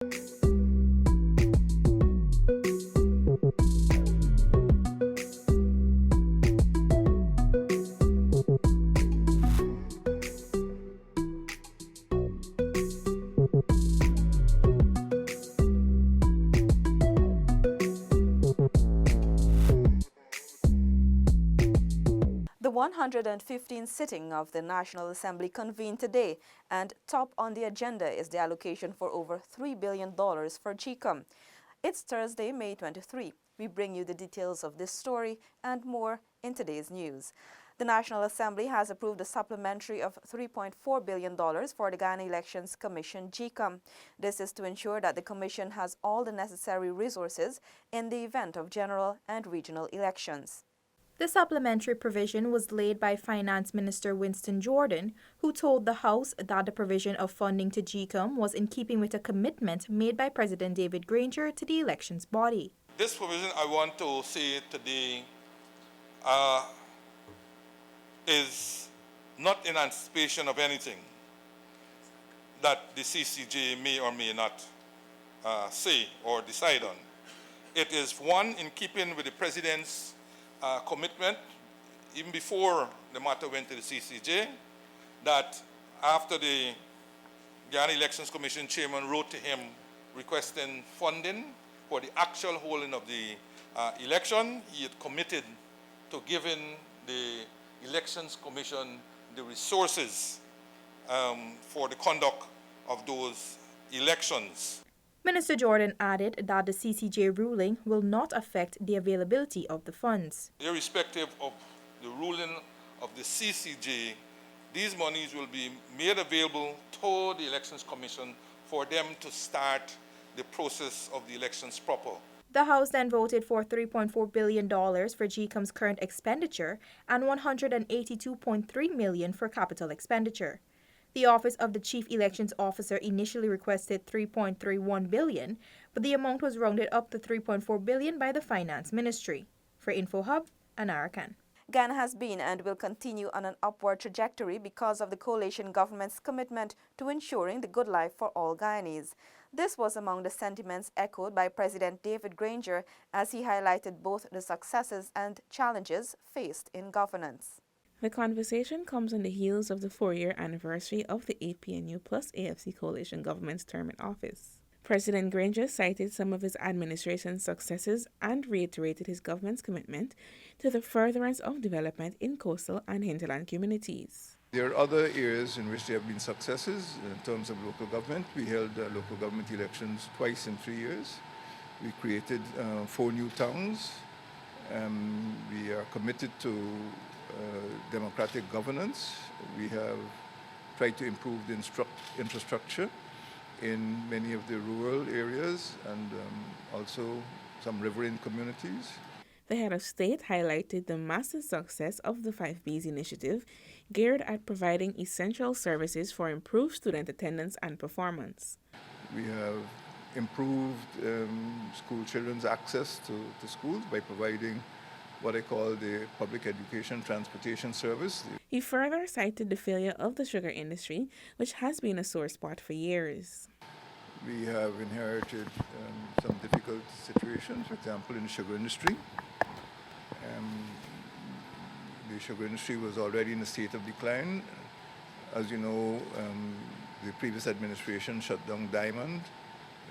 The 115th sitting of the National Assembly convened today, and top on the agenda is the allocation for over $3 billion for GCOM. It's Thursday, May 23. We bring you the details of this story and more in today's news. The National Assembly has approved a supplementary of $3.4 billion for the Guyana Elections Commission GCOM. This is to ensure that the Commission has all the necessary resources in the event of general and regional elections. The supplementary provision was laid by Finance Minister Winston Jordan, who told the House that the provision of funding to GCOM was in keeping with a commitment made by President David Granger to the elections body. This provision, I want to say today, is not in anticipation of anything that the CCJ may or may not say or decide on. It is one in keeping with the President's commitment, even before the matter went to the CCJ, that after the Guyana Elections Commission chairman wrote to him requesting funding for the actual holding of the election, he had committed to giving the Elections Commission the resources for the conduct of those elections. Minister Jordan added that the CCJ ruling will not affect the availability of the funds. Irrespective of the ruling of the CCJ, these monies will be made available to the Elections Commission for them to start the process of the elections proper. The House then voted for $3.4 billion for GCOM's current expenditure and $182.3 million for capital expenditure. The Office of the Chief Elections Officer initially requested $3.31 billion, but the amount was rounded up to $3.4 billion by the Finance Ministry. For InfoHub, Anara Khan. Guyana has been and will continue on an upward trajectory because of the coalition government's commitment to ensuring the good life for all Guyanese. This was among the sentiments echoed by President David Granger as he highlighted both the successes and challenges faced in governance. The conversation comes on the heels of the 4-year anniversary of the APNU plus AFC coalition government's term in office. President Granger cited some of his administration's successes and reiterated his government's commitment to the furtherance of development in coastal and hinterland communities. There are other areas in which there have been successes in terms of local government. We held local government elections twice in 3 years. We created 4 new towns. We are committed to democratic governance. We have tried to improve the infrastructure in many of the rural areas and also some riverine communities. The head of state highlighted the massive success of the 5Bs initiative, geared at providing essential services for improved student attendance and performance. We have improved school children's access to schools by providing what I call the public education transportation service. He further cited the failure of the sugar industry, which has been a sore spot for years. We have inherited some difficult situations, for example, in the sugar industry. The sugar industry was already in a state of decline. As you know, the previous administration shut down Diamond.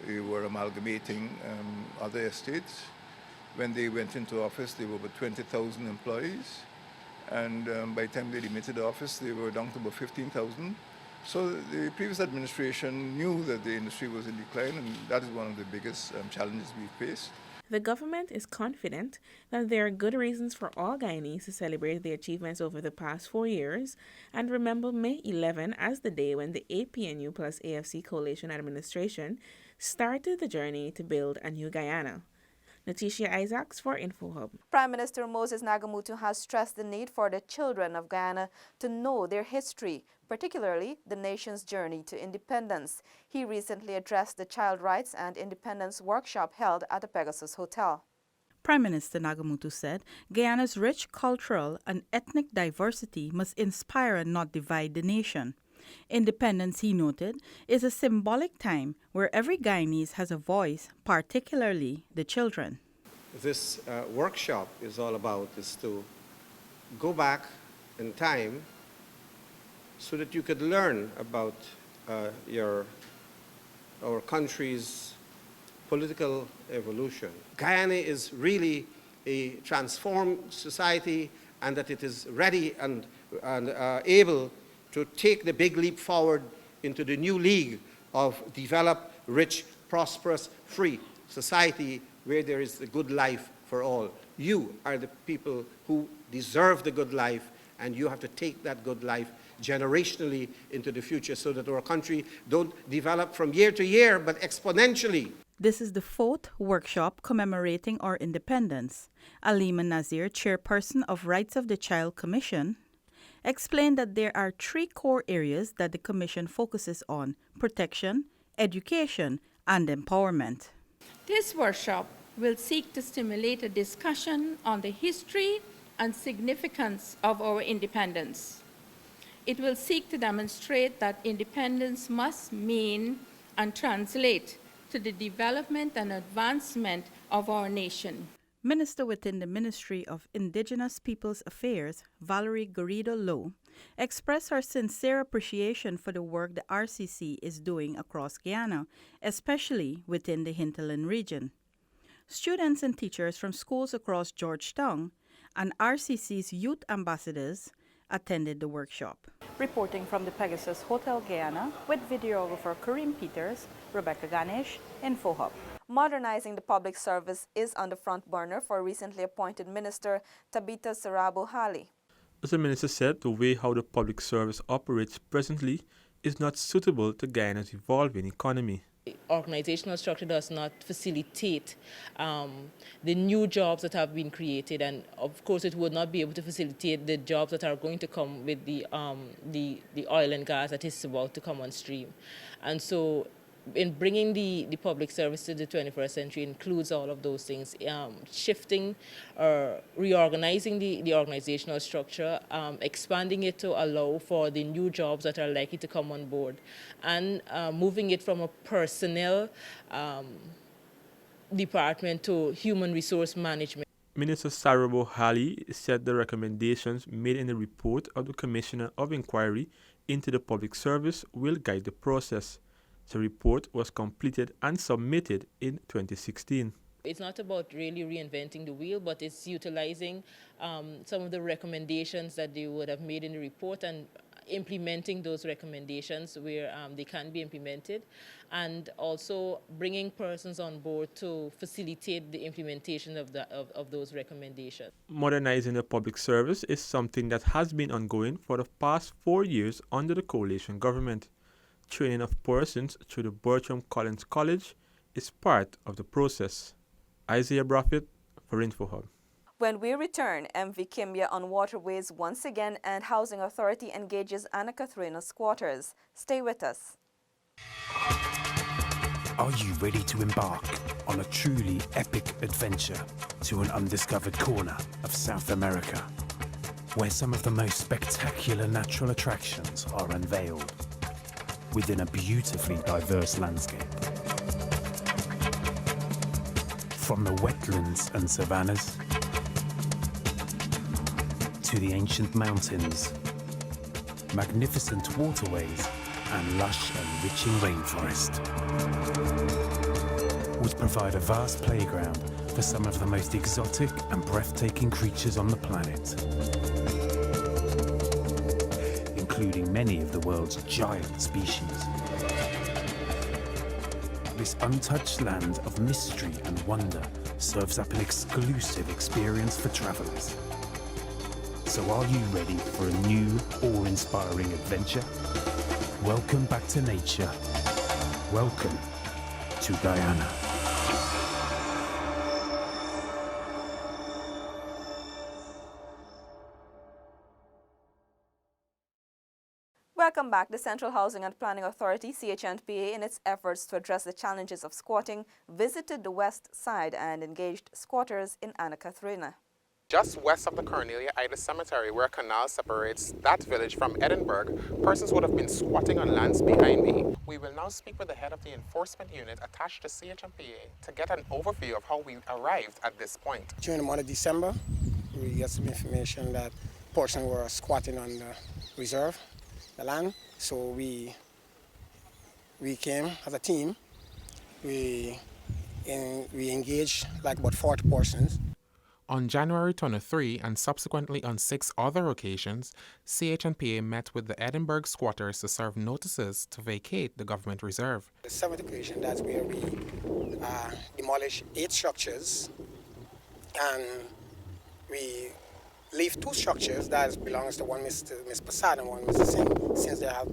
They were amalgamating other estates. When they went into office, there were about 20,000 employees. And by the time they demitted office, they were down to about 15,000. So the previous administration knew that the industry was in decline, and that is one of the biggest challenges we faced. The government is confident that there are good reasons for all Guyanese to celebrate their achievements over the past 4 years and remember May 11 as the day when the APNU plus AFC coalition administration started the journey to build a new Guyana. Letitia Isaacs for InfoHub. Prime Minister Moses Nagamutu has stressed the need for the children of Guyana to know their history, particularly the nation's journey to independence. He recently addressed the Child Rights and Independence workshop held at the Pegasus Hotel. Prime Minister Nagamutu said Guyana's rich cultural and ethnic diversity must inspire and not divide the nation. Independence, he noted, is a symbolic time where every Guyanese has a voice, particularly the children. This workshop is all about is to go back in time so that you could learn about our country's political evolution. Guyana is really a transformed society, and that it is ready and able to take the big leap forward into the new league of developed, rich, prosperous, free society where there is the good life for all. You are the people who deserve the good life, and you have to take that good life generationally into the future so that our country don't develop from year to year, but exponentially. This is the 4th workshop commemorating our independence. Alima Nazir, chairperson of Rights of the Child Commission, explained that there are 3 core areas that the Commission focuses on: protection, education, and empowerment. This workshop will seek to stimulate a discussion on the history and significance of our independence. It will seek to demonstrate that independence must mean and translate to the development and advancement of our nation. Minister within the Ministry of Indigenous Peoples Affairs, Valerie Garrido-Lowe, expressed her sincere appreciation for the work the RCC is doing across Guyana, especially within the hinterland region. Students and teachers from schools across Georgetown and RCC's youth ambassadors attended the workshop. Reporting from the Pegasus Hotel Guyana with videographer Kareem Peters, Rebecca Ganesh, InfoHub. Modernizing the public service is on the front burner for recently appointed Minister Tabitha Sarabo-Hali. As the minister said, the way how the public service operates presently is not suitable to Guyana's evolving economy. Organizational structure does not facilitate the new jobs that have been created, and of course it would not be able to facilitate the jobs that are going to come with the oil and gas that is about to come on stream. And so in bringing the public service to the 21st century includes all of those things, shifting or reorganizing the organizational structure, expanding it to allow for the new jobs that are likely to come on board, and moving it from a personnel department to human resource management. Minister Sarabo-Hali said the recommendations made in the report of the Commissioner of Inquiry into the Public Service will guide the process. The report was completed and submitted in 2016. It's not about really reinventing the wheel, but it's utilizing some of the recommendations that they would have made in the report and implementing those recommendations where they can be implemented, and also bringing persons on board to facilitate the implementation of those recommendations. Modernizing the public service is something that has been ongoing for the past 4 years under the coalition government. Training of persons through the Bertram Collins College is part of the process. Isaiah Braffett for InfoHub. When we return, MV Kimbia on waterways once again, and Housing Authority engages Anna Katharina squatters. Stay with us. Are you ready to embark on a truly epic adventure to an undiscovered corner of South America, where some of the most spectacular natural attractions are unveiled within a beautifully diverse landscape? From the wetlands and savannas to the ancient mountains, magnificent waterways and lush enriching rainforest would provide a vast playground for some of the most exotic and breathtaking creatures on the planet, including many of the world's giant species. This untouched land of mystery and wonder serves up an exclusive experience for travelers. So are you ready for a new, awe-inspiring adventure? Welcome back to nature. Welcome to Guyana. Welcome back. The Central Housing and Planning Authority, CHNPA, in its efforts to address the challenges of squatting, visited the west side and engaged squatters in Anna Katharina. Just west of the Cornelia Ida Cemetery, where a canal separates that village from Edinburgh, persons would have been squatting on lands behind me. We will now speak with the head of the enforcement unit attached to CHMPA to get an overview of how we arrived at this point. During the month of December, we got some information that persons were squatting on the reserve, the land. So we came as a team. We engaged like about 40 persons. On January 23 and subsequently on 6 other occasions, CHMPA met with the Edinburgh squatters to serve notices to vacate the government reserve. The 7th occasion, that's where we demolished 8 structures and we leave 2 structures that belongs to one Mr. Prasad and one Mr. Singh, since they have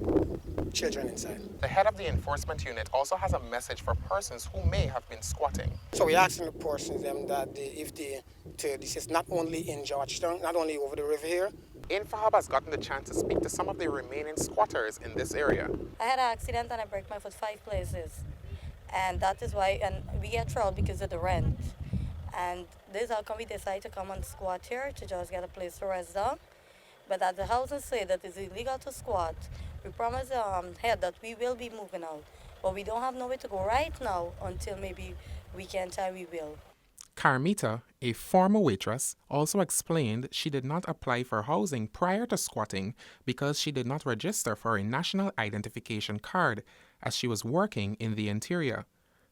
children inside. The head of the enforcement unit also has a message for persons who may have been squatting. So we're asking the persons that this is not only in Georgetown, not only over the river here. InfoHub has gotten the chance to speak to some of the remaining squatters in this area. I had an accident and I broke my foot 5 places. And that is why, and we get trouble because of the rent. And this is how come we decide to come and squat here, to just get a place to rest down. But as the houses say that it's illegal to squat, we promise the head that we will be moving out. But we don't have nowhere to go right now until maybe weekend time we will. Carmita, a former waitress, also explained she did not apply for housing prior to squatting because she did not register for a national identification card as she was working in the interior.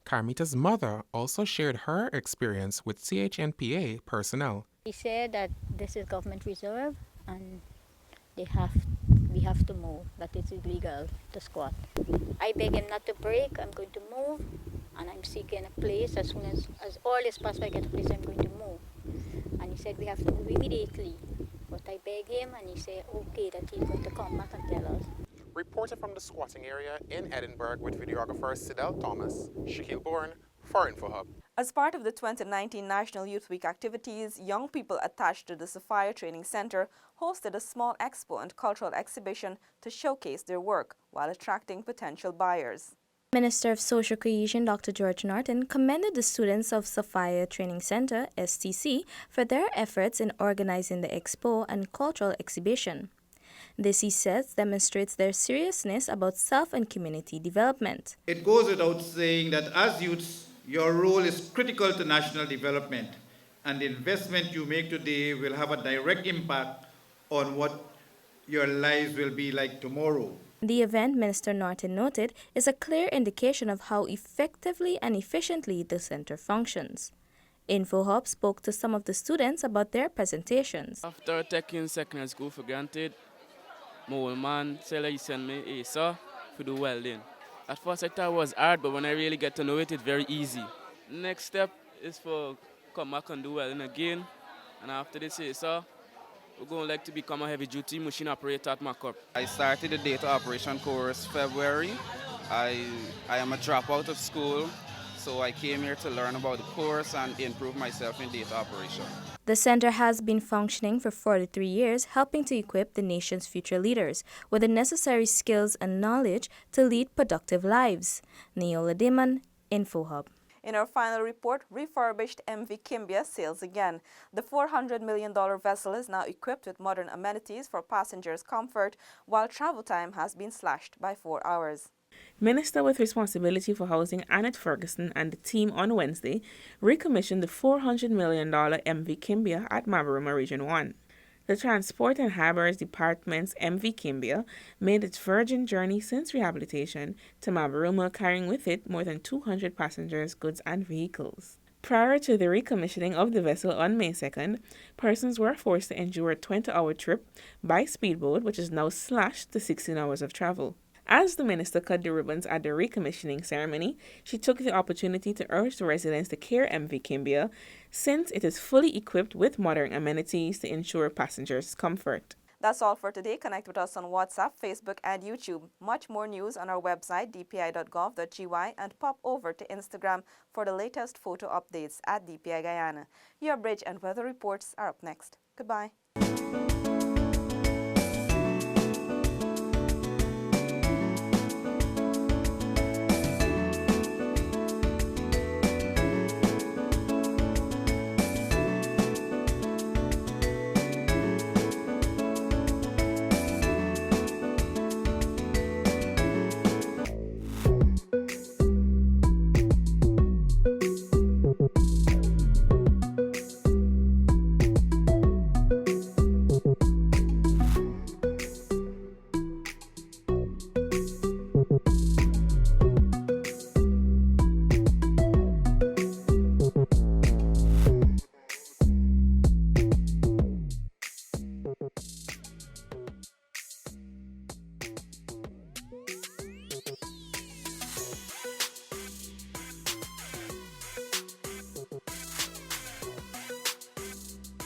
Carmita's mother also shared her experience with CHNPA personnel. He said that this is government reserve and we have to move, that it's illegal to squat. I beg him not to break, I'm going to move, and I'm seeking a place as soon as early as possible I get a place, I'm going to move. And he said we have to move immediately. But I begged him and he said okay, that he's going to come back and tell us. Reported from the squatting area in Edinburgh with videographer Sidel Thomas, Shaquille Bourne for InfoHub. As part of the 2019 National Youth Week activities, young people attached to the Sophia Training Center hosted a small expo and cultural exhibition to showcase their work while attracting potential buyers. Minister of Social Cohesion Dr. George Norton commended the students of Sophia Training Center, STC, for their efforts in organizing the expo and cultural exhibition. This, he says, demonstrates their seriousness about self and community development. It goes without saying that as youths, your role is critical to national development, and the investment you make today will have a direct impact on what your lives will be like tomorrow. The event, Minister Norton noted, is a clear indication of how effectively and efficiently the center functions. InfoHub spoke to some of the students about their presentations. After taking secondary school for granted, my old man said he sent me a saw to do welding. At first I thought it was hard, but when I really get to know it, it's very easy. Next step is for come back and do welding again. And after this saw, we're going to become a heavy duty machine operator at Macop. I started the data operation course February. I am a dropout of school, so I came here to learn about the course and improve myself in data operation. The center has been functioning for 43 years, helping to equip the nation's future leaders with the necessary skills and knowledge to lead productive lives. Neola Diman, InfoHub. In our final report, refurbished MV Kimbia sails again. The $400 million vessel is now equipped with modern amenities for passengers' comfort, while travel time has been slashed by 4 hours. Minister with responsibility for housing Annette Ferguson and the team on Wednesday recommissioned the $400 million MV Kimbia at Mabaruma Region 1. The Transport and Harbours Department's MV Kimbia made its virgin journey since rehabilitation to Mabaruma, carrying with it more than 200 passengers, goods and vehicles. Prior to the recommissioning of the vessel on May 2nd, persons were forced to endure a 20-hour trip by speedboat, which is now slashed to 16 hours of travel. As the minister cut the ribbons at the recommissioning ceremony, she took the opportunity to urge the residents to care MV Kimbia, since it is fully equipped with modern amenities to ensure passengers' comfort. That's all for today. Connect with us on WhatsApp, Facebook, and YouTube. Much more news on our website, dpi.gov.gy, and pop over to Instagram for the latest photo updates at DPI Guyana. Your bridge and weather reports are up next. Goodbye.